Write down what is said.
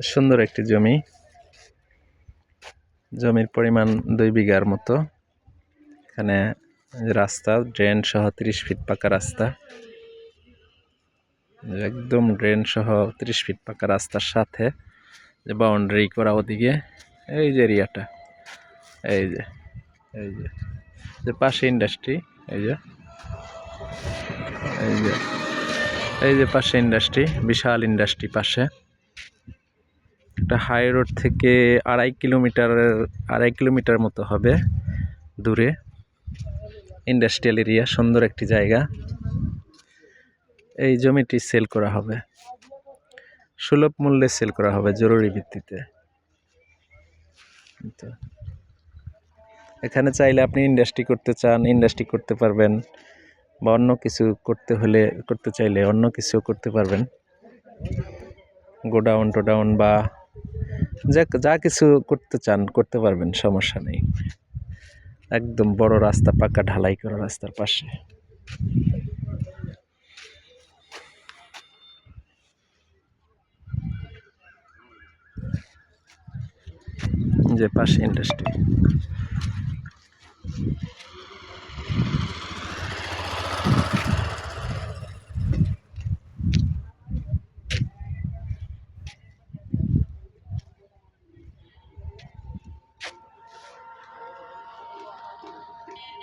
সুন্দর একটি জমি, জমির পরিমাণ 2 বিঘার মতো। এখানে রাস্তা, ড্রেন সহ 30 ফিট পাকা রাস্তা, একদম ড্রেন সহ 30 ফিট পাকা রাস্তার সাথে যে বাউন্ডারি করা ওদিকে, এই যে এরিয়াটা, এই যে এই যে যে পাশে ইন্ডাস্ট্রি, এই যে এই যে এই যে পাশে ইন্ডাস্ট্রি, বিশাল ইন্ডাস্ট্রি পাশে। একটা হাই রোড থেকে 2.5 কিলোমিটার মতো হবে দূরে ইন্ডাস্ট্রিয়াল এরিয়া, সুন্দর একটি জায়গা। এই জমিটি সেল করা হবে, সুলভ মূল্যে সেল করা হবে, জরুরি ভিত্তিতে। এখানে চাইলে আপনি ইন্ডাস্ট্রি করতে চান, ইন্ডাস্ট্রি করতে পারবেন, বা অন্য কিছু করতে চাইলে অন্য কিছু করতে পারবেন। গোডাউন টোডাউন বা যা কিছু করতে চান করতে পারবেন, সমস্যা নেই। একদম বড় রাস্তা, পাকা ঢালাই করা রাস্তার পাশে। যে পাশে ইন্ডাস্ট্রি।